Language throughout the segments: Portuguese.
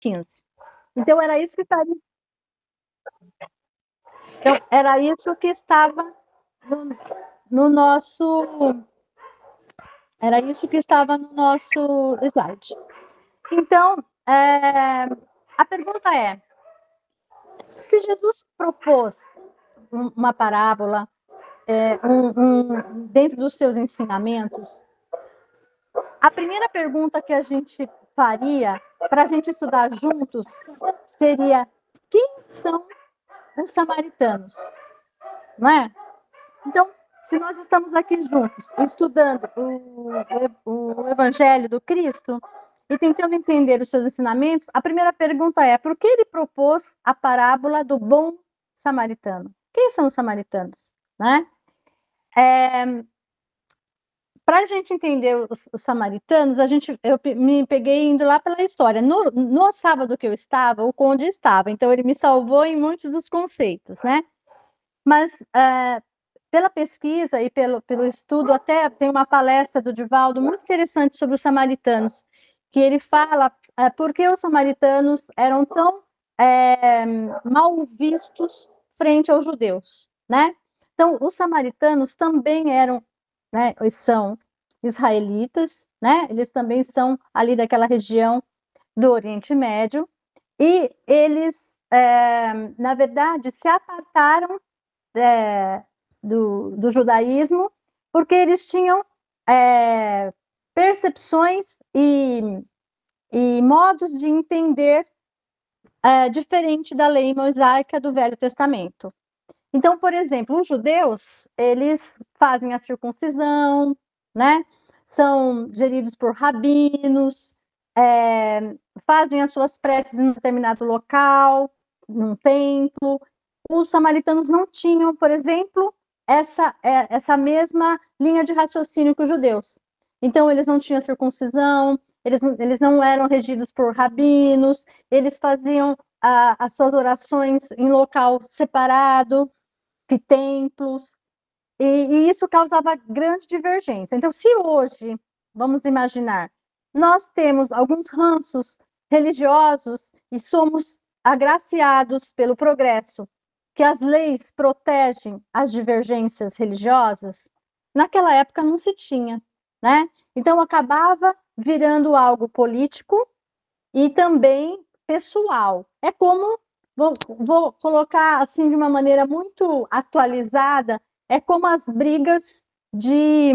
15. Então, era isso que estaria. Então, era isso que estava no nosso. Era isso que estava no nosso slide. Então, a pergunta é: se Jesus propôs uma parábola dentro dos seus ensinamentos, a primeira pergunta que a gente faria para a gente estudar juntos seria: quem são os samaritanos? Não é? Então, se nós estamos aqui juntos, estudando o Evangelho do Cristo e tentando entender os seus ensinamentos, a primeira pergunta é: por que ele propôs a parábola do bom samaritano? Quem são os samaritanos? Né? Para a gente entender os samaritanos, eu me peguei indo lá pela história. No sábado que eu estava, o conde estava, então ele me salvou em muitos dos conceitos, né? Mas pela pesquisa e pelo estudo, até tem uma palestra do Divaldo muito interessante sobre os samaritanos, que ele fala por que os samaritanos eram tão mal vistos frente aos judeus, né? Então, os samaritanos também eram, né, são israelitas, né? Eles também são ali daquela região do Oriente Médio, e eles, na verdade, se apartaram do judaísmo, porque eles tinham percepções e modos de entender diferente da lei mosaica do Velho Testamento. Então, por exemplo, os judeus, eles fazem a circuncisão, né? São geridos por rabinos, fazem as suas preces em determinado local, num templo. Os samaritanos não tinham, por exemplo, essa mesma linha de raciocínio que os judeus. Então, eles não tinham circuncisão, eles não eram regidos por rabinos, eles faziam as suas orações em local separado, que templos, e isso causava grande divergência. Então, se hoje, vamos imaginar, nós temos alguns ranços religiosos e somos agraciados pelo progresso, que as leis protegem as divergências religiosas, naquela época não se tinha, né? Então, acabava virando algo político e também pessoal. É como, vou colocar assim de uma maneira muito atualizada, é como as brigas de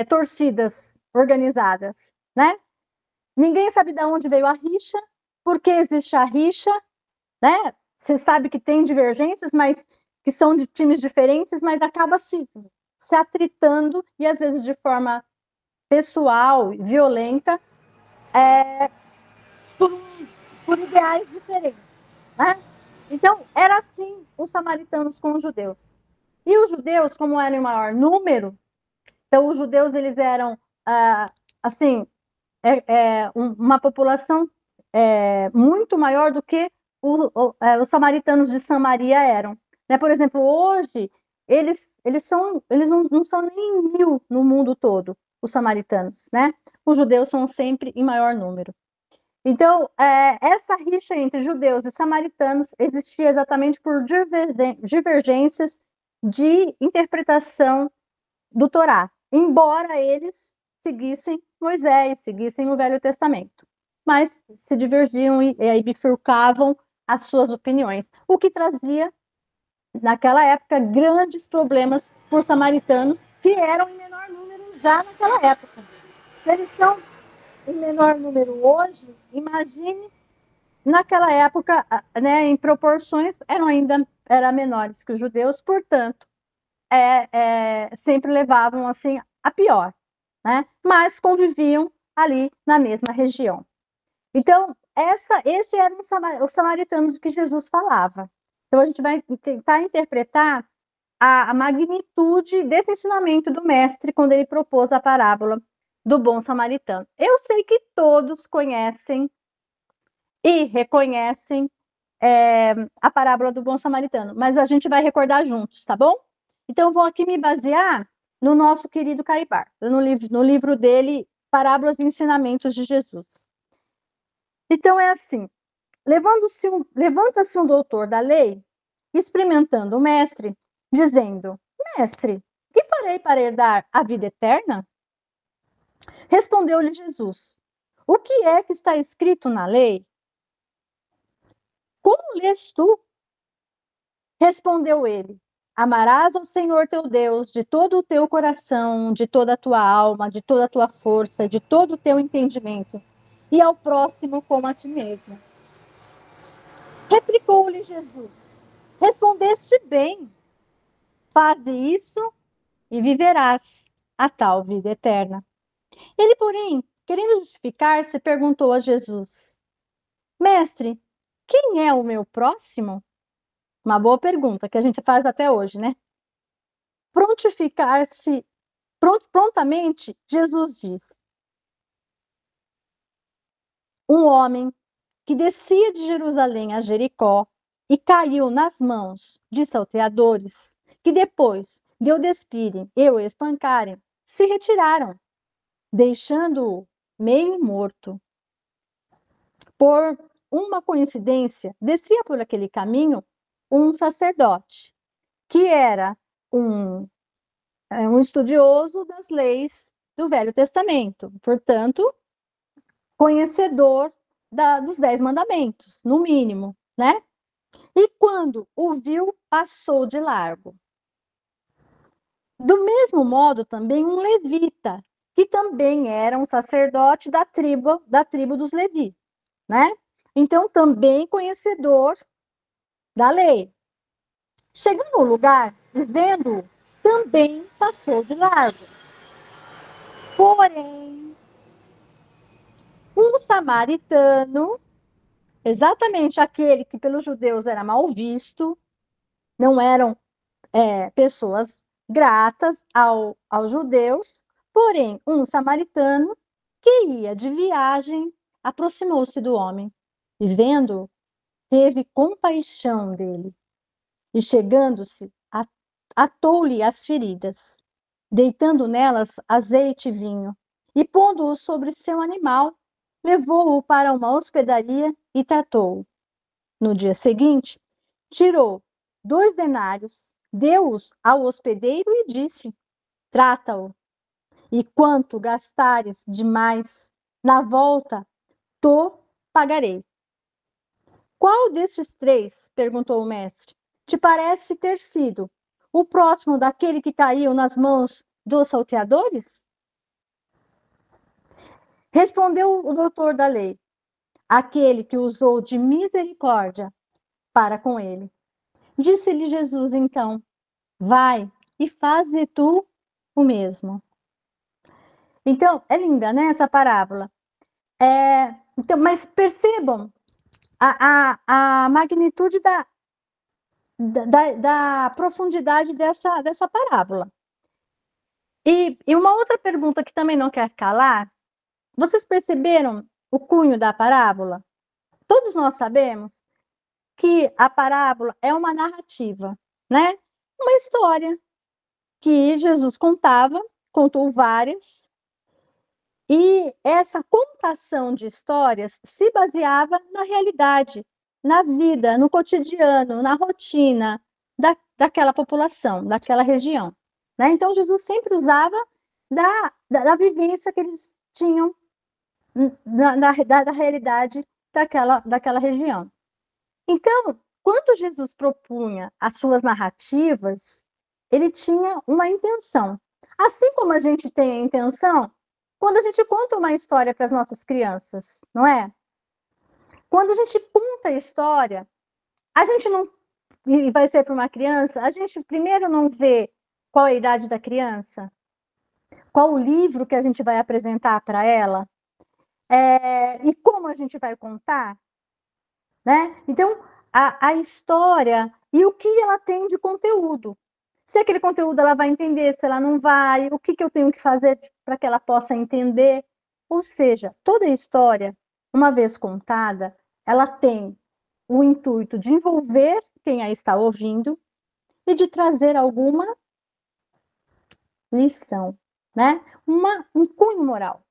torcidas organizadas, né? Ninguém sabe de onde veio a rixa, por que existe a rixa, né? Você sabe que tem divergências, mas que são de times diferentes, mas acaba se atritando e às vezes de forma pessoal, violenta, por, por ideais diferentes, né? Então, era assim os samaritanos com os judeus. E os judeus, como eram em maior número, então os judeus eles eram, assim, uma população muito maior do que os samaritanos de Samaria eram. Né? Por exemplo, hoje, eles não são nem 1000 no mundo todo, os samaritanos, né? Os judeus são sempre em maior número. Então, essa rixa entre judeus e samaritanos existia exatamente por divergências de interpretação do Torá, embora eles seguissem Moisés, seguissem o Velho Testamento, mas se divergiam e aí bifurcavam as suas opiniões, o que trazia, naquela época, grandes problemas por samaritanos, que eram em menor número já naquela época. Se eles são em menor número hoje, imagine naquela época, né, em proporções, eram menores que os judeus, portanto, sempre levavam assim a pior, né? Mas conviviam ali na mesma região. Então, esse eram os samaritanos que Jesus falava. Então, a gente vai tentar interpretar a magnitude desse ensinamento do mestre quando ele propôs a parábola do bom samaritano. Eu sei que todos conhecem e reconhecem a parábola do bom samaritano, mas a gente vai recordar juntos, tá bom? Então, eu vou aqui me basear no nosso querido Caibar, no livro dele, parábolas e ensinamentos de Jesus. Então é assim, levanta-se um doutor da lei, experimentando o mestre, dizendo: Mestre, que farei para herdar a vida eterna? Respondeu-lhe Jesus: O que é que está escrito na lei? Como lês tu? Respondeu ele: Amarás ao Senhor teu Deus de todo o teu coração, de toda a tua alma, de toda a tua força, de todo o teu entendimento, e ao próximo como a ti mesmo. Replicou-lhe Jesus: Respondeste bem. Faze isso e viverás a tal vida eterna. Ele, porém, querendo justificar-se, perguntou a Jesus: Mestre, quem é o meu próximo? Uma boa pergunta que a gente faz até hoje, né? Prontamente, Jesus disse: Um homem que descia de Jerusalém a Jericó e caiu nas mãos de salteadores, que depois de o despirem e o espancarem, se retiraram, deixando-o meio morto. Por uma coincidência, descia por aquele caminho um sacerdote, que era um estudioso das leis do Velho Testamento, portanto, conhecedor dos 10 mandamentos, no mínimo, né? E quando o viu, passou de largo. Do mesmo modo, também um levita, que também era um sacerdote da tribo dos Levi, né? Então, também conhecedor da lei. Chegando ao lugar e vendo-o, também passou de largo. Porém, um samaritano, exatamente aquele que pelos judeus era mal visto, não eram pessoas gratas aos judeus, porém, um samaritano que ia de viagem aproximou-se do homem e, vendo-o, teve compaixão dele e, chegando-se, atou-lhe as feridas, deitando nelas azeite e vinho, e pondo-o sobre seu animal, levou-o para uma hospedaria e tratou-o. No dia seguinte, tirou 2 denários, deu-os ao hospedeiro e disse: Trata-o, e quanto gastares demais, na volta, to pagarei. Qual destes 3, perguntou o mestre, te parece ter sido o próximo daquele que caiu nas mãos dos salteadores? Respondeu o doutor da lei: aquele que usou de misericórdia para com ele. Disse-lhe Jesus então: Vai e faze tu o mesmo. Então, é linda, né, essa parábola. Então, mas percebam a magnitude da profundidade dessa parábola. E uma outra pergunta que também não quer calar: vocês perceberam o cunho da parábola? Todos nós sabemos que a parábola é uma narrativa, né? Uma história que Jesus contou várias, e essa contação de histórias se baseava na realidade, na vida, no cotidiano, na rotina daquela população, daquela região, né? Então, Jesus sempre usava da vivência que eles tinham da realidade daquela região. Então, quando Jesus propunha as suas narrativas, ele tinha uma intenção. Assim como a gente tem a intenção quando a gente conta uma história para as nossas crianças, não é? Quando a gente conta a história, a gente não. E vai ser para uma criança, a gente primeiro não vê qual é a idade da criança, qual o livro que a gente vai apresentar para ela, e como a gente vai contar, né? Então, a história e o que ela tem de conteúdo. Se aquele conteúdo ela vai entender, se ela não vai, o que eu tenho que fazer para que ela possa entender. Ou seja, toda a história, uma vez contada, ela tem o intuito de envolver quem a está ouvindo e de trazer alguma lição, né? Um cunho moral.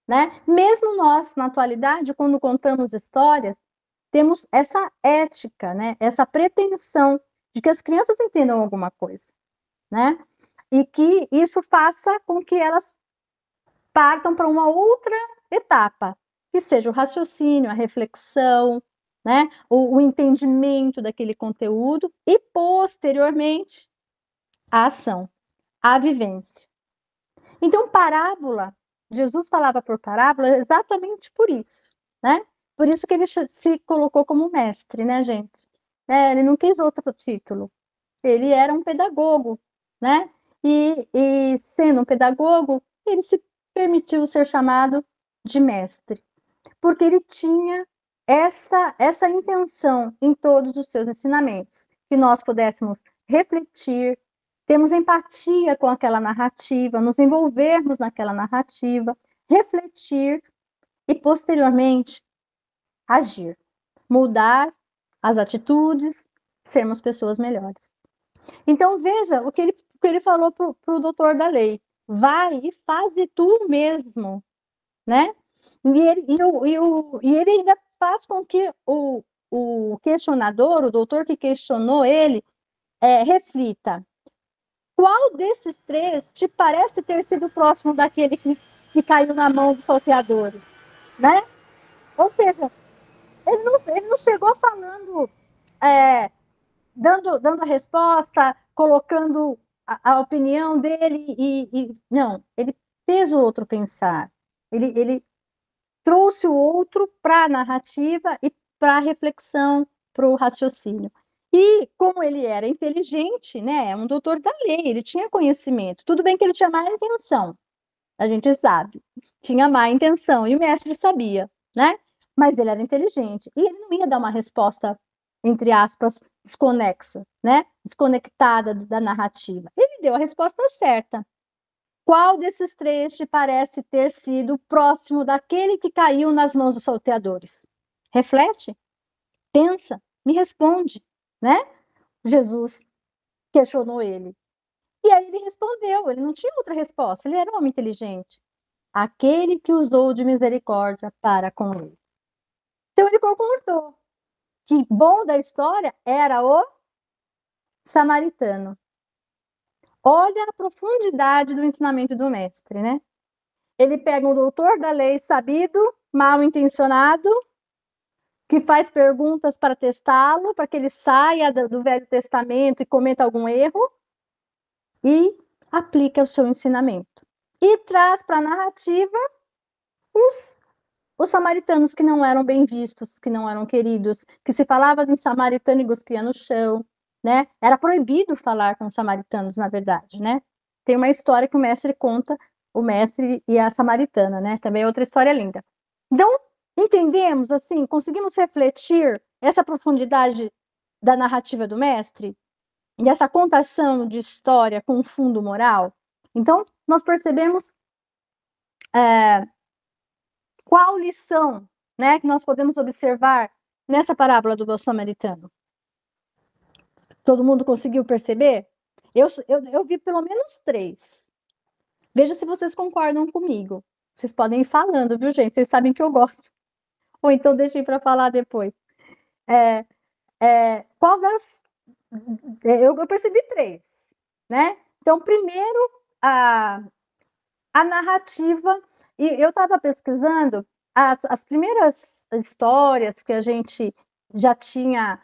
né? Mesmo nós, na atualidade, quando contamos histórias, temos essa ética, né? Essa pretensão de que as crianças entendam alguma coisa, né? E que isso faça com que elas partam para uma outra etapa, que seja o raciocínio, a reflexão, né? O entendimento daquele conteúdo e, posteriormente, a ação, a vivência. Então, parábola, Jesus falava por parábola exatamente por isso, né? Por isso que ele se colocou como mestre, né, gente? Ele não quis outro título. Ele era um pedagogo, né? E sendo um pedagogo, ele se permitiu ser chamado de mestre, porque ele tinha essa intenção em todos os seus ensinamentos, que nós pudéssemos refletir, termos empatia com aquela narrativa, nos envolvermos naquela narrativa, refletir e, posteriormente, agir, mudar as atitudes, sermos pessoas melhores. Então, veja o que ele falou para o doutor da lei. Vai e faze tu mesmo, né? E ele ainda faz com que o questionador, o doutor que questionou ele, reflita. Qual desses três te parece ter sido próximo daquele que caiu na mão dos salteadores? Né? Ou seja, ele não chegou falando, dando a resposta, colocando a opinião dele não, ele fez o outro pensar. Ele trouxe o outro para a narrativa e para a reflexão, para o raciocínio. E como ele era inteligente, né, um doutor da lei, ele tinha conhecimento. Tudo bem que ele tinha má intenção, a gente sabe, tinha má intenção, e o mestre sabia, né? Mas ele era inteligente, e ele não ia dar uma resposta, entre aspas, desconexa, né? Desconectada da narrativa. Ele deu a resposta certa. Qual desses três te parece ter sido próximo daquele que caiu nas mãos dos salteadores? Reflete, pensa, me responde, né? Jesus questionou ele. E aí ele respondeu, ele não tinha outra resposta, ele era um homem inteligente. Aquele que usou de misericórdia para com ele. Então ele concordou que bom da história era o samaritano. Olha a profundidade do ensinamento do mestre, né? Ele pega um doutor da lei sabido, mal intencionado, que faz perguntas para testá-lo, para que ele saia do Velho Testamento e cometa algum erro, e aplica o seu ensinamento. E traz para a narrativa os samaritanos que não eram bem vistos, que não eram queridos, que se falava de um samaritano e cuspia no chão, né? Era proibido falar com os samaritanos, na verdade, né? Tem uma história que o mestre conta, o mestre e a samaritana, né? Também é outra história linda. Então, entendemos, assim, conseguimos refletir essa profundidade da narrativa do mestre e essa contação de história com fundo moral? Então, nós percebemos qual lição, né, que nós podemos observar nessa parábola do bom samaritano? Todo mundo conseguiu perceber? Eu vi pelo menos 3. Veja se vocês concordam comigo. Vocês podem ir falando, viu, gente? Vocês sabem que eu gosto. Ou então deixem para falar depois. Qual das... Eu percebi 3, né? Então, primeiro, a narrativa, e eu estava pesquisando as primeiras histórias que a gente já tinha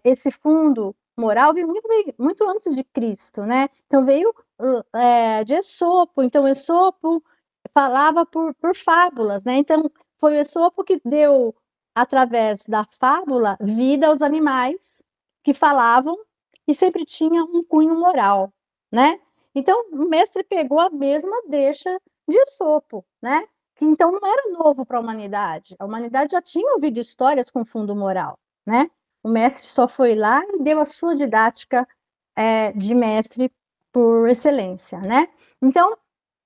esse fundo moral, veio muito antes de Cristo, né? Então veio de Esopo, então Esopo falava por fábulas, né? Então foi o Esopo que deu, através da fábula, vida aos animais que falavam e sempre tinha um cunho moral, né? Então, o mestre pegou a mesma deixa de Esopo, né? Que então não era novo para a humanidade. A humanidade já tinha ouvido histórias com fundo moral, né? O mestre só foi lá e deu a sua didática de mestre por excelência, né? Então,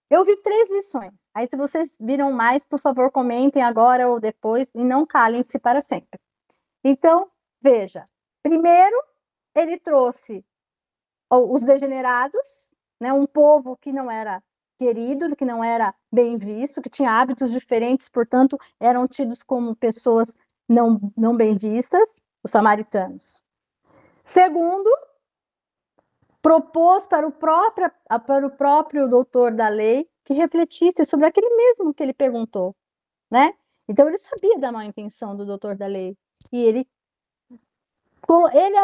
eu vi 3 lições. Aí, se vocês viram mais, por favor, comentem agora ou depois e não calem-se para sempre. Então, veja. Primeiro, ele trouxe os degenerados, né, um povo que não era querido, que não era bem visto, que tinha hábitos diferentes, portanto, eram tidos como pessoas não bem vistas, os samaritanos. Segundo, propôs para o próprio doutor da lei que refletisse sobre aquele mesmo que ele perguntou, né? Então, ele sabia da má intenção do doutor da lei, e ele,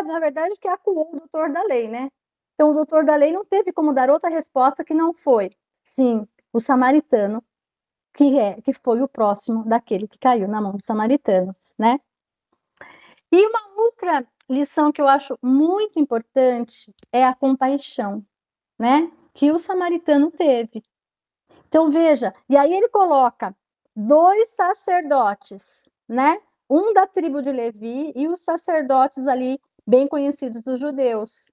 na verdade, que acuou o doutor da lei, né? Então, o doutor da lei não teve como dar outra resposta que não foi, sim, o samaritano, que foi o próximo daquele que caiu na mão dos samaritanos, né? E uma outra lição que eu acho muito importante é a compaixão, né? Que o samaritano teve. Então, veja, e aí ele coloca 2 sacerdotes, né? Um da tribo de Levi e os sacerdotes ali, bem conhecidos dos judeus.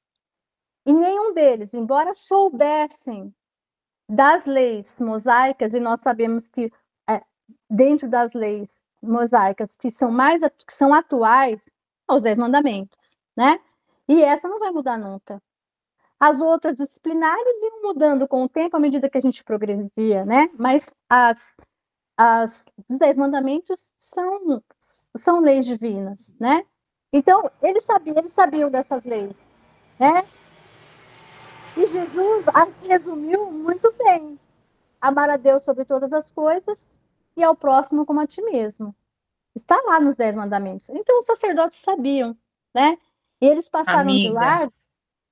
E nenhum deles, embora soubessem das leis mosaicas, e nós sabemos que dentro das leis mosaicas que são atuais, os 10 mandamentos, né? E essa não vai mudar nunca. As outras disciplinares iam mudando com o tempo à medida que a gente progredia, né? Mas os 10 mandamentos são leis divinas, né? Então, eles sabiam dessas leis, né? E Jesus as resumiu muito bem. Amar a Deus sobre todas as coisas e ao próximo como a ti mesmo. Está lá nos 10 mandamentos. Então, os sacerdotes sabiam, né? E eles passaram de Amiga, largo.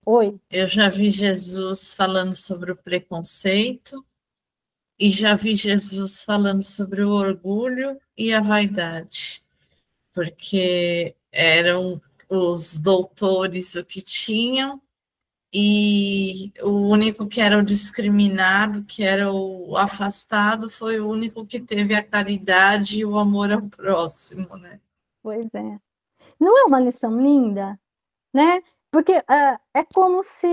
Oi. eu já vi Jesus falando sobre o preconceito e já vi Jesus falando sobre o orgulho e a vaidade, porque eram os doutores o que tinham e o único que era o discriminado, que era o afastado, foi o único que teve a caridade e o amor ao próximo, né? Pois é. Não é uma lição linda, né? Porque é como se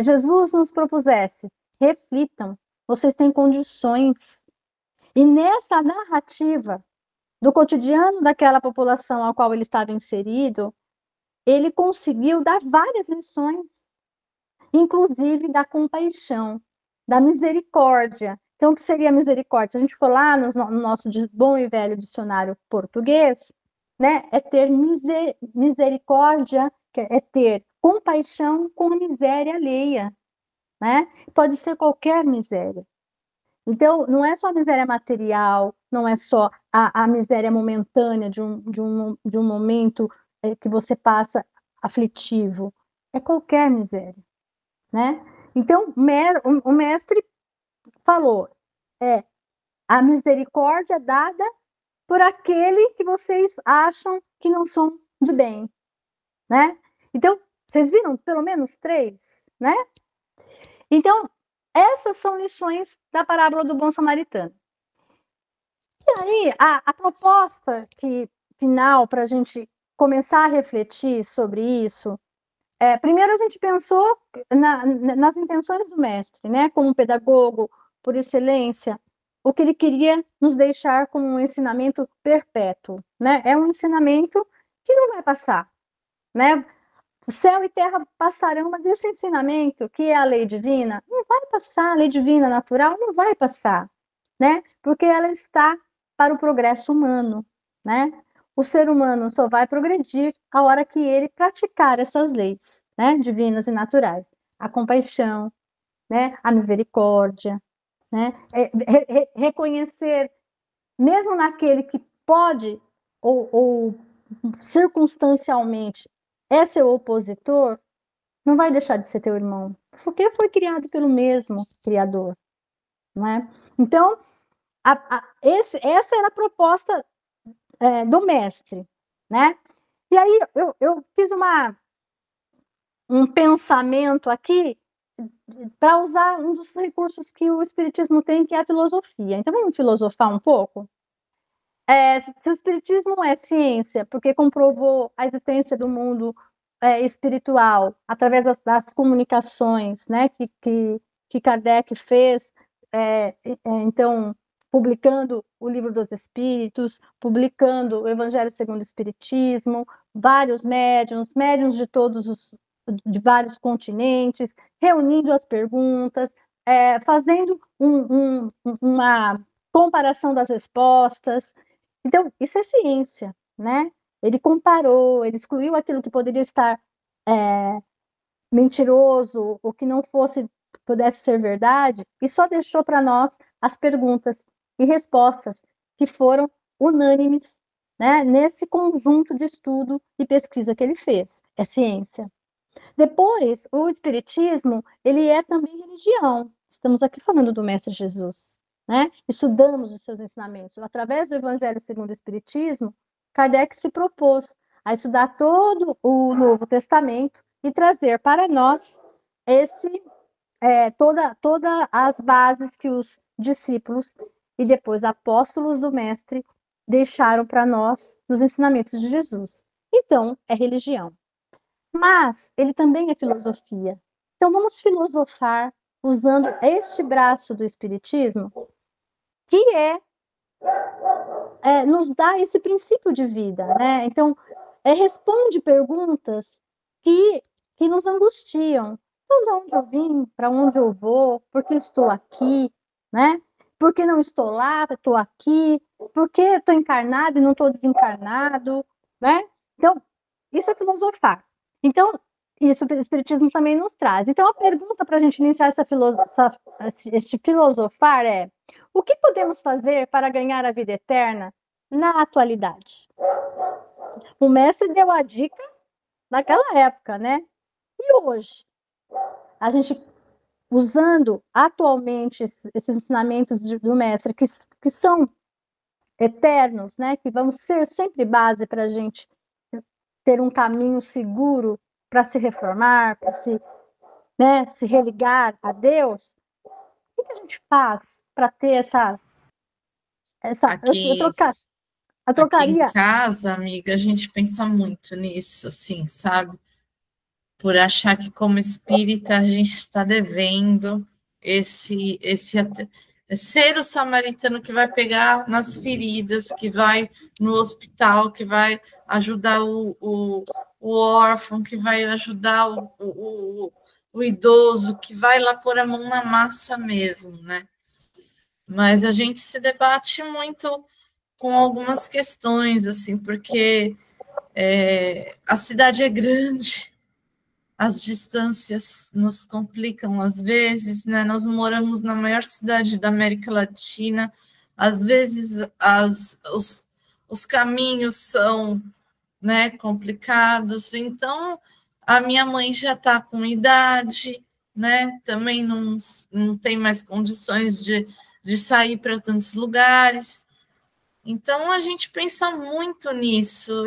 Jesus nos propusesse: reflitam, vocês têm condições. E nessa narrativa do cotidiano daquela população a qual ele estava inserido, ele conseguiu dar várias lições, inclusive da compaixão, da misericórdia. Então, o que seria misericórdia? Se a gente for lá no nosso bom e velho dicionário português, né, é ter misericórdia, é ter compaixão com a miséria alheia, né? Pode ser qualquer miséria. Então, não é só a miséria material, não é só a miséria momentânea de um momento que você passa aflitivo, é qualquer miséria, né? Então, o mestre falou, a misericórdia dada por aquele que vocês acham que não são de bem, né? Então, vocês viram pelo menos 3, né? Então, essas são lições da parábola do bom samaritano. E aí, a proposta final para a gente começar a refletir sobre isso, primeiro a gente pensou nas intenções do mestre, né? Como pedagogo por excelência, o que ele queria nos deixar como um ensinamento perpétuo, né? É um ensinamento que não vai passar, né? O céu e terra passarão, mas esse ensinamento, que é a lei divina, não vai passar, a lei divina natural não vai passar, né? Porque ela está para o progresso humano, né? O ser humano só vai progredir a hora que ele praticar essas leis, né? Divinas e naturais. A compaixão, né? A misericórdia, né? Reconhecer, mesmo naquele que pode ou circunstancialmente é seu opositor, não vai deixar de ser teu irmão, porque foi criado pelo mesmo Criador, não é? Então, essa era a proposta do mestre, né? E aí eu fiz um pensamento aqui para usar um dos recursos que o Espiritismo tem, que é a filosofia. Então, vamos filosofar um pouco? Se o Espiritismo é ciência, porque comprovou a existência do mundo espiritual através das comunicações, né, que Kardec fez, então, publicando o Livro dos Espíritos, publicando o Evangelho segundo o Espiritismo, vários médiuns de vários continentes, reunindo as perguntas, fazendo uma comparação das respostas. Então, isso é ciência, né? Ele comparou, ele excluiu aquilo que poderia estar mentiroso, ou que não pudesse ser verdade, e só deixou para nós as perguntas e respostas que foram unânimes, né, nesse conjunto de estudo e pesquisa que ele fez. É ciência. Depois, o espiritismo, ele é também religião. Estamos aqui falando do Mestre Jesus, né? Estudamos os seus ensinamentos. Através do Evangelho segundo o Espiritismo, Kardec se propôs a estudar todo o Novo Testamento e trazer para nós todas as bases que os discípulos e depois apóstolos do Mestre deixaram para nós nos ensinamentos de Jesus. Então, é religião. Mas ele também é filosofia. Então, vamos filosofar usando este braço do Espiritismo, que nos dá esse princípio de vida, né? Então, responde perguntas que nos angustiam. Então, de onde eu vim? Para onde eu vou? Por que estou aqui? Né? Por que não estou lá? Estou aqui? Por que estou encarnado e não estou desencarnado? Né? Então, isso é filosofar. Então, isso o Espiritismo também nos traz. Então, a pergunta para a gente iniciar este filosofar é: o que podemos fazer para ganhar a vida eterna na atualidade? O mestre deu a dica naquela época, né? E hoje? A gente, usando atualmente esses ensinamentos do mestre, que são eternos, né? Que vão ser sempre base para a gente ter um caminho seguro para se reformar, para se religar a Deus. O que a gente faz para ter Aqui, eu aqui em trocaria. casa, amiga, a gente pensa muito nisso, assim, sabe? Por achar que como espírita a gente está devendo esse ser o samaritano que vai pegar nas feridas, que vai no hospital, que vai ajudar o órfão, que vai ajudar o idoso, que vai lá pôr a mão na massa mesmo, né? Mas a gente se debate muito com algumas questões, assim, porque a cidade é grande, as distâncias nos complicam às vezes, né? Nós moramos na maior cidade da América Latina, às vezes os caminhos são, né, complicados, então a minha mãe já está com idade, né? Também não tem mais condições de sair para tantos lugares. Então a gente pensa muito nisso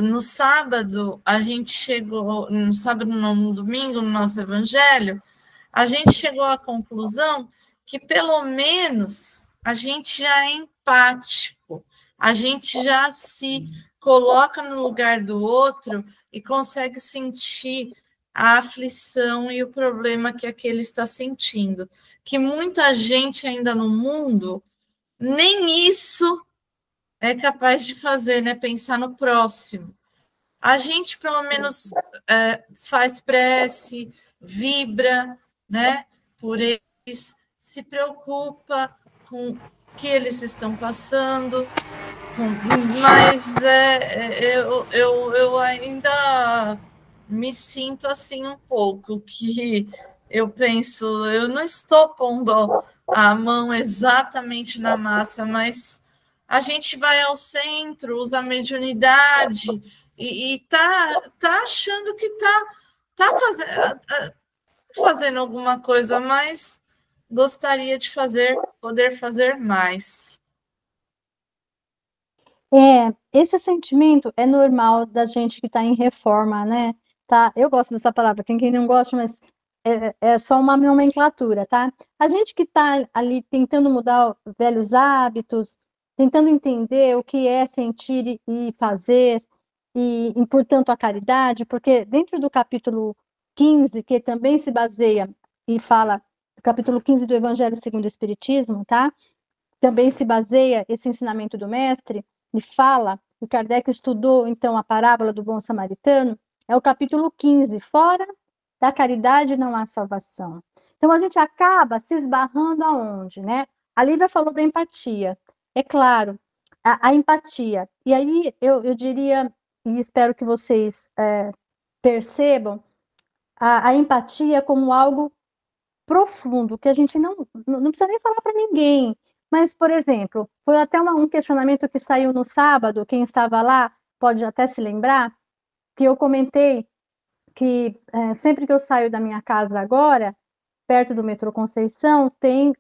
no sábado a gente chegou, no sábado não, no domingo, no nosso evangelho, a gente chegou à conclusão que pelo menos a gente já é empático, a gente já se coloca no lugar do outro e consegue sentir a aflição e o problema que aquele está sentindo. Que muita gente ainda no mundo nem isso é capaz de fazer, né? Pensar no próximo. A gente, pelo menos, faz prece, vibra, né? Por eles, se preocupa com o que eles estão passando, mas eu ainda me sinto assim um pouco, que eu penso, eu não estou pondo a mão exatamente na massa, mas a gente vai ao centro, usa a mediunidade e tá achando que tá fazendo alguma coisa, mas gostaria de poder fazer mais. Esse sentimento é normal da gente que está em reforma, né? Tá? Eu gosto dessa palavra, tem quem não gosta, mas é só uma nomenclatura, tá? A gente que está ali tentando mudar velhos hábitos, tentando entender o que é sentir e fazer, e portanto, a caridade, porque dentro do capítulo 15, que também se baseia e fala, do capítulo 15 do Evangelho segundo o Espiritismo, tá? Também se baseia esse ensinamento do mestre e fala, o Kardec estudou então a parábola do bom samaritano, é o capítulo 15, fora da caridade não há salvação. Então, a gente acaba se esbarrando aonde, né? A Lívia falou da empatia. É claro, a empatia. E aí, eu diria, e espero que vocês percebam, a empatia como algo profundo, que a gente não precisa nem falar para ninguém. Mas, por exemplo, foi até um questionamento que saiu no sábado, quem estava lá pode até se lembrar, que eu comentei que sempre que eu saio da minha casa agora, perto do metrô Conceição, tem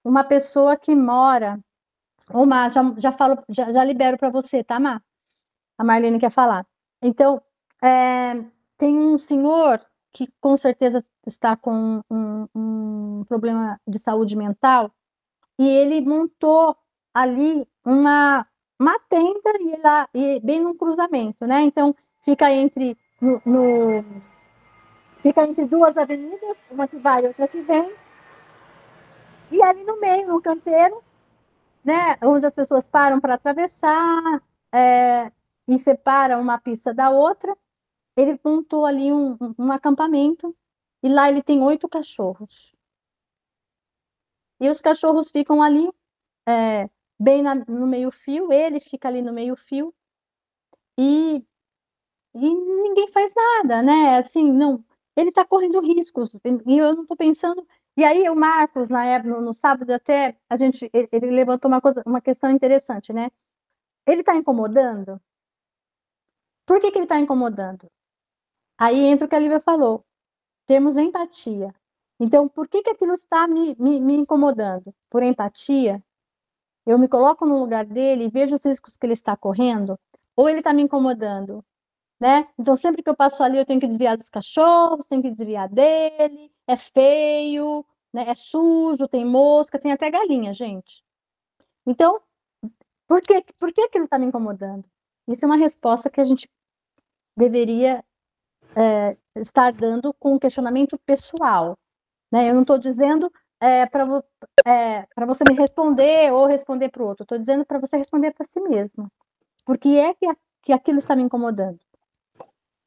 uma pessoa que mora. Ô, Mar, já falo, já libero para você, tá, Mar? A Marlene quer falar. Então, tem um senhor que com certeza está com um problema de saúde mental, e ele montou ali uma tenda e bem no cruzamento, né? Então, fica entre, fica entre duas avenidas, uma que vai e outra que vem, e ali no meio, no canteiro, né, onde as pessoas param para atravessar, e separa uma pista da outra, ele montou ali um acampamento, e lá ele tem 8 cachorros. E os cachorros ficam ali, bem no meio-fio, ele fica ali no meio-fio, e ninguém faz nada, né? Assim, não, ele está correndo riscos, e eu não estou pensando. E aí o Marcos, na época, no sábado até, ele levantou uma questão interessante, né? Ele está incomodando? Por que ele está incomodando? Aí entra o que a Lívia falou, termos empatia. Então, por que aquilo está me incomodando? Por empatia, eu me coloco no lugar dele e vejo os riscos que ele está correndo, ou ele está me incomodando, né? Então, sempre que eu passo ali, eu tenho que desviar dos cachorros, tenho que desviar dele, é feio, né? É sujo, tem mosca, tem até galinha, gente. Então, por que aquilo está me incomodando? Isso é uma resposta que a gente deveria estar dando com um questionamento pessoal, né? Eu não estou dizendo para você me responder ou responder para o outro, estou dizendo para você responder para si mesmo. Por que é que aquilo está me incomodando?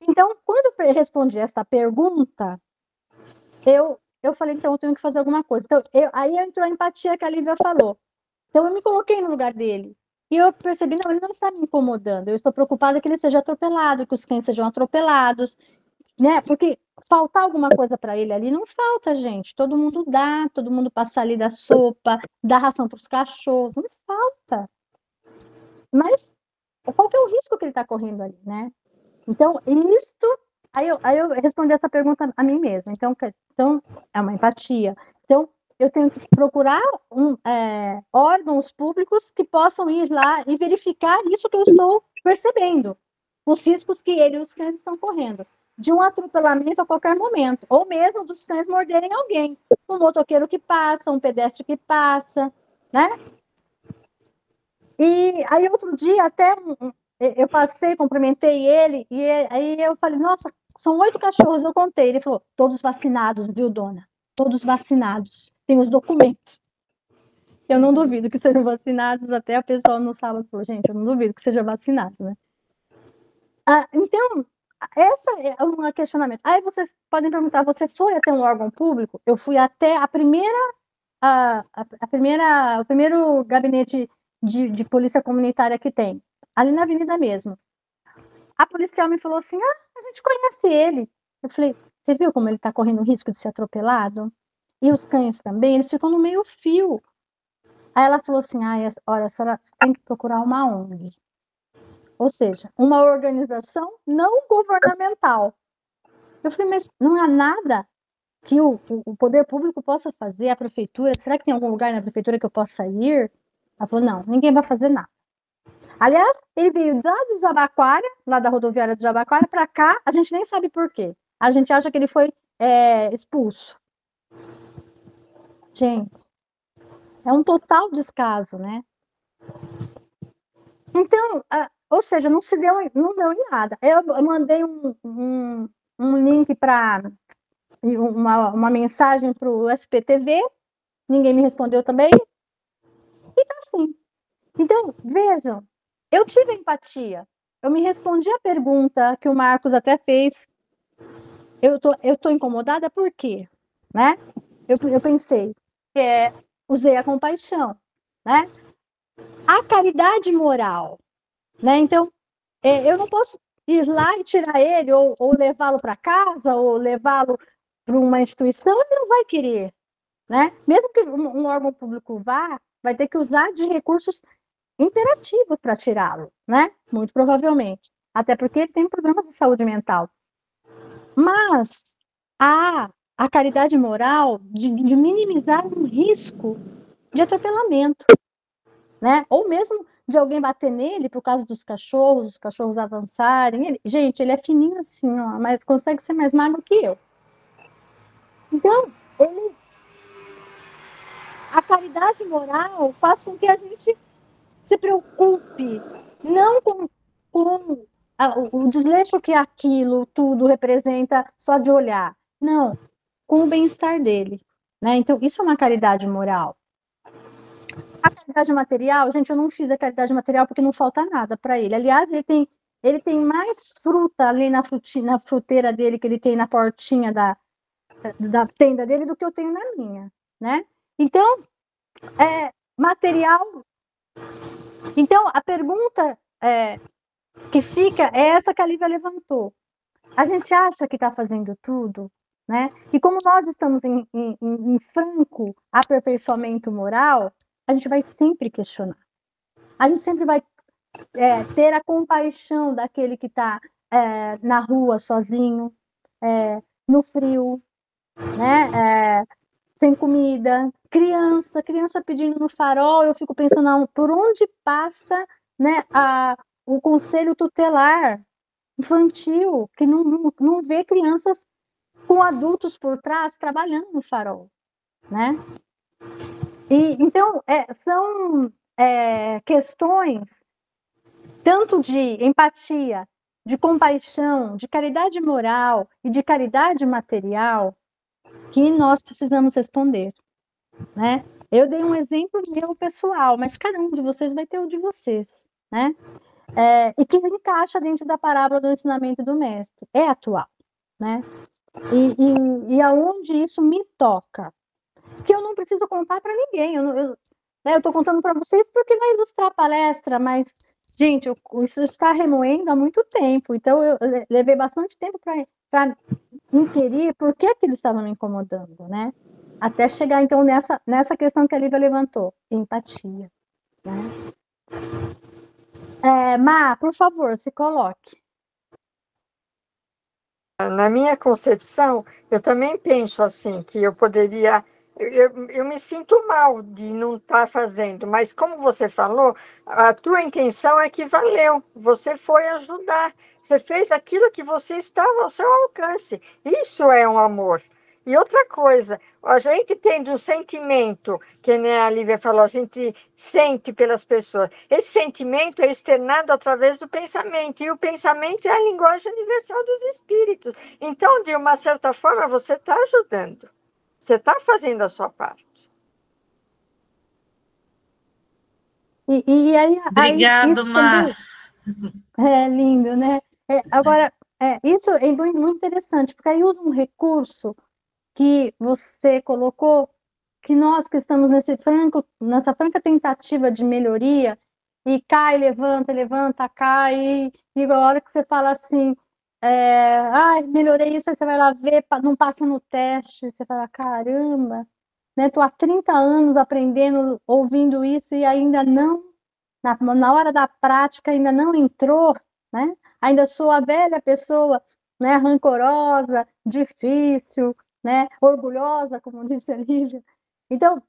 Então, quando eu respondi esta pergunta, eu falei, então eu tenho que fazer alguma coisa. Então, aí entrou a empatia que a Lívia falou. Então, eu me coloquei no lugar dele. E eu percebi, não, ele não está me incomodando. Eu estou preocupada que ele seja atropelado, que os cães sejam atropelados, né? Porque faltar alguma coisa para ele ali não falta, gente. Todo mundo dá, todo mundo passa ali da sopa, dá ração para os cachorros, não falta. Mas qual que é o risco que ele está correndo ali, né? Então, aí eu respondi essa pergunta a mim mesma. Então, é uma empatia. Então, eu tenho que procurar órgãos públicos que possam ir lá e verificar isso que eu estou percebendo, os riscos que ele e os cães estão correndo, de um atropelamento a qualquer momento, ou mesmo dos cães morderem alguém, um motoqueiro que passa, um pedestre que passa, né? E aí, outro dia, até eu passei, cumprimentei ele, e aí eu falei, nossa, são 8 cachorros, eu contei. Ele falou, todos vacinados, viu, dona? Todos vacinados. Tem os documentos. Eu não duvido que sejam vacinados, até a pessoa no sábado falou, gente, eu não duvido que seja vacinado, né? Então, essa é um questionamento. Aí vocês podem perguntar, você foi até um órgão público? Eu fui até o primeiro gabinete de polícia comunitária que tem, ali na avenida mesmo. A policial me falou assim, a gente conhece ele. Eu falei, você viu como ele está correndo risco de ser atropelado? E os cães também, eles ficam no meio fio. Aí ela falou assim, olha, a senhora tem que procurar uma ONG. Ou seja, uma organização não governamental. Eu falei, mas não há nada que o poder público possa fazer, a prefeitura? Será que tem algum lugar na prefeitura que eu possa ir? Ela falou, não, ninguém vai fazer nada. Aliás, ele veio lá do Jabaquara, lá da rodoviária do Jabaquara, para cá, a gente nem sabe por quê. A gente acha que ele foi expulso. Gente, é um total descaso, né? Então, ou seja, não deu em nada. Eu mandei um link para uma mensagem para o SPTV, ninguém me respondeu também, e tá assim. Então, vejam, eu tive empatia, eu me respondi a pergunta que o Marcos até fez, eu tô incomodada por quê? Né? Eu pensei, usei a compaixão, né? A caridade moral, né? Então, eu não posso ir lá e tirar ele, ou levá-lo para casa, ou levá-lo para uma instituição, ele não vai querer, né? Mesmo que um órgão público vá, vai ter que usar de recursos imperativos para tirá-lo, né? Muito provavelmente. Até porque ele tem problemas de saúde mental. Mas há a caridade moral de minimizar um risco de atropelamento, né? Ou mesmo de alguém bater nele por causa dos cachorros, os cachorros avançarem. Gente, ele é fininho assim, ó, mas consegue ser mais magro que eu. Então, a caridade moral faz com que a gente se preocupe não com o desleixo que aquilo tudo representa só de olhar, não, com o bem-estar dele, né? Então, isso é uma caridade moral. A caridade material, gente, eu não fiz a caridade material porque não falta nada para ele. Aliás, ele tem mais fruta ali na fruteira dele que ele tem na portinha da tenda dele do que eu tenho na minha, né? Então, material. Então, a pergunta que fica é essa que a Lívia levantou. A gente acha que está fazendo tudo, né? E como nós estamos em franco aperfeiçoamento moral, a gente vai sempre questionar. A gente sempre vai ter a compaixão daquele que está na rua sozinho, no frio, né? Sem comida, criança pedindo no farol, eu fico pensando por onde passa, né, o conselho tutelar infantil, que não vê crianças com adultos por trás trabalhando no farol, né? E então são questões tanto de empatia, de compaixão, de caridade moral e de caridade material que nós precisamos responder, né? Eu dei um exemplo meu pessoal, mas cada um de vocês vai ter o de vocês, né? E que encaixa dentro da parábola do ensinamento do mestre, é atual, né? E aonde isso me toca, que eu não preciso contar para ninguém, eu estou contando para vocês porque vai ilustrar a palestra, mas, gente, isso está remoendo há muito tempo, então eu levei bastante tempo para inquirir por que aquilo estava me incomodando, né? Até chegar, então, nessa questão que a Lívia levantou, empatia, né? Má, por favor, se coloque. Na minha concepção, eu também penso assim, que eu poderia. Eu me sinto mal de não estar fazendo, mas como você falou, a tua intenção é que valeu. Você foi ajudar. Você fez aquilo que você estava ao seu alcance. Isso é um amor. E outra coisa, a gente tem um sentimento, que nem a Lívia falou, a gente sente pelas pessoas. Esse sentimento é externado através do pensamento, e o pensamento é a linguagem universal dos espíritos. Então, de uma certa forma, você está ajudando. Você está fazendo a sua parte. E aí, Obrigado, Má. É lindo, né? Agora, isso é muito interessante, porque aí usa um recurso que você colocou, que nós que estamos nessa franca tentativa de melhoria, e cai, levanta, cai, e a hora que você fala assim, melhorei isso, aí você vai lá ver, não passa no teste, você fala, caramba, né? Tô há 30 anos aprendendo, ouvindo isso, e ainda não, na hora da prática, ainda não entrou, né? Ainda sou a velha pessoa, né? Rancorosa, difícil, né? Orgulhosa, como disse a Lívia. Então,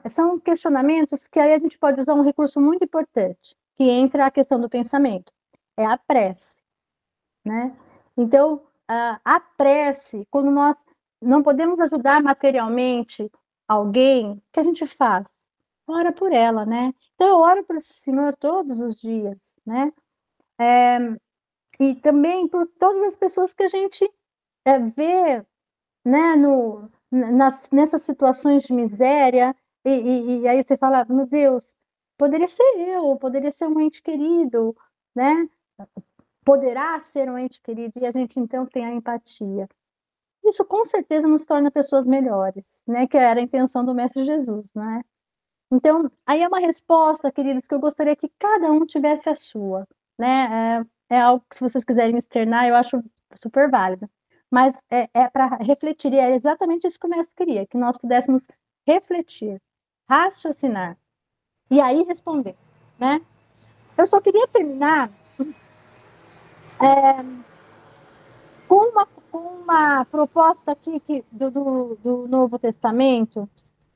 são questionamentos que aí a gente pode usar um recurso muito importante, que entra a questão do pensamento, é a prece, né? Então, a prece, quando nós não podemos ajudar materialmente alguém, o que a gente faz? Ora por ela, né? Então, eu oro para o Senhor todos os dias, né? E também por todas as pessoas que a gente vê, né, nessas situações de miséria, e aí você fala, meu Deus, poderia ser eu, poderia ser um ente querido, né? poderá ser um ente querido, e a gente então tem a empatia. Isso com certeza nos torna pessoas melhores, né? Que era a intenção do Mestre Jesus, né? Então, aí é uma resposta, queridos, que eu gostaria que cada um tivesse a sua, né? É algo que, se vocês quiserem externar, eu acho super válido. Mas é para refletir, e é exatamente isso que o Mestre queria, que nós pudéssemos refletir, raciocinar, e aí responder, né? Eu só queria terminar com uma proposta aqui do Novo Testamento,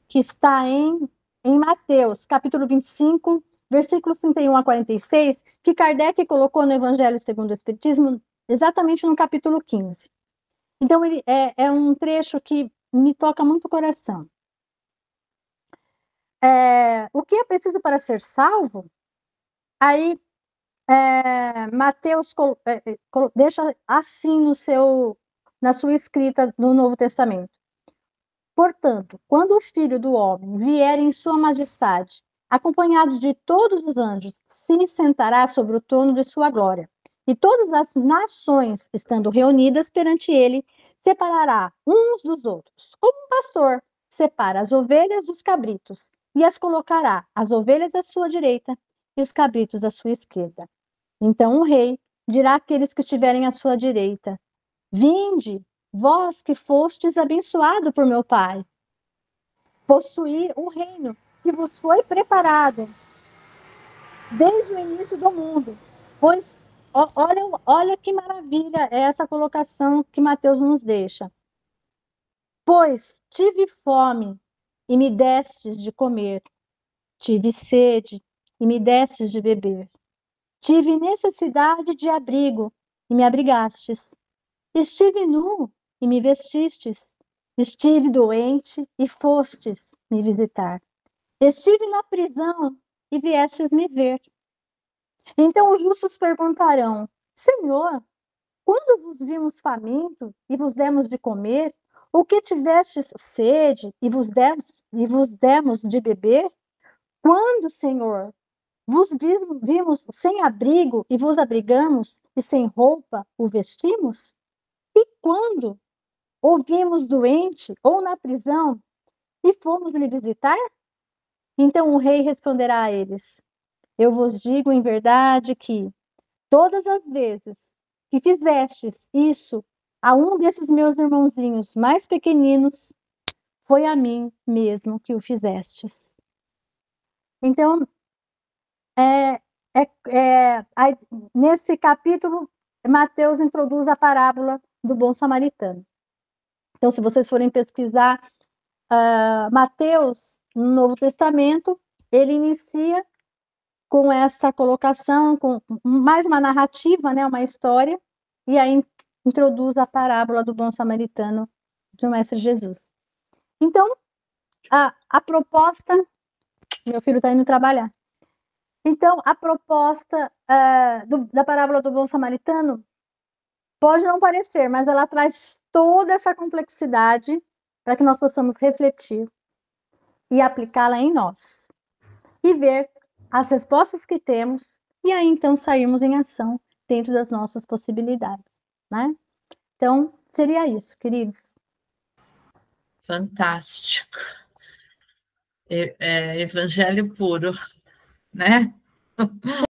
que está em Mateus, capítulo 25, versículos 31 a 46, que Kardec colocou no Evangelho segundo o Espiritismo, exatamente no capítulo 15. Então, ele é um trecho que me toca muito o coração. O que é preciso para ser salvo? Aí, Mateus deixa assim na sua escrita no Novo Testamento. Portanto, quando o Filho do Homem vier em sua majestade, acompanhado de todos os anjos, se sentará sobre o trono de sua glória. E todas as nações, estando reunidas perante ele, separará uns dos outros, como um pastor separa as ovelhas dos cabritos, e as colocará, as ovelhas à sua direita e os cabritos à sua esquerda. Então o rei dirá àqueles que estiverem à sua direita: Vinde, vós que fostes abençoado por meu Pai, possuir o reino que vos foi preparado desde o início do mundo. Pois, olha que maravilha essa colocação que Mateus nos deixa. Pois tive fome e me destes de comer, tive sede e me destes de beber, tive necessidade de abrigo e me abrigastes. Estive nu e me vestistes. Estive doente e fostes me visitar. Estive na prisão e viestes me ver. Então os justos perguntarão: Senhor, quando vos vimos faminto e vos demos de comer, ou que tivestes sede e vos demos de beber? Quando, Senhor, vos vimos sem abrigo e vos abrigamos, e sem roupa o vestimos? E quando ouvimos doente ou na prisão e fomos lhe visitar? Então o rei responderá a eles: Eu vos digo em verdade que todas as vezes que fizestes isso a um desses meus irmãozinhos mais pequeninos, foi a mim mesmo que o fizestes. Então, nesse capítulo, Mateus introduz a parábola do bom samaritano. Então, se vocês forem pesquisar Mateus, no Novo Testamento, ele inicia com essa colocação, com mais uma narrativa, né, uma história, e aí introduz a parábola do bom samaritano do Mestre Jesus. Então, a proposta... Meu filho está indo trabalhar. Então, a proposta da parábola do bom samaritano pode não parecer, mas ela traz toda essa complexidade para que nós possamos refletir e aplicá-la em nós. E ver as respostas que temos, e aí então sairmos em ação dentro das nossas possibilidades, né? Então, seria isso, queridos. Fantástico. Evangelho puro, né?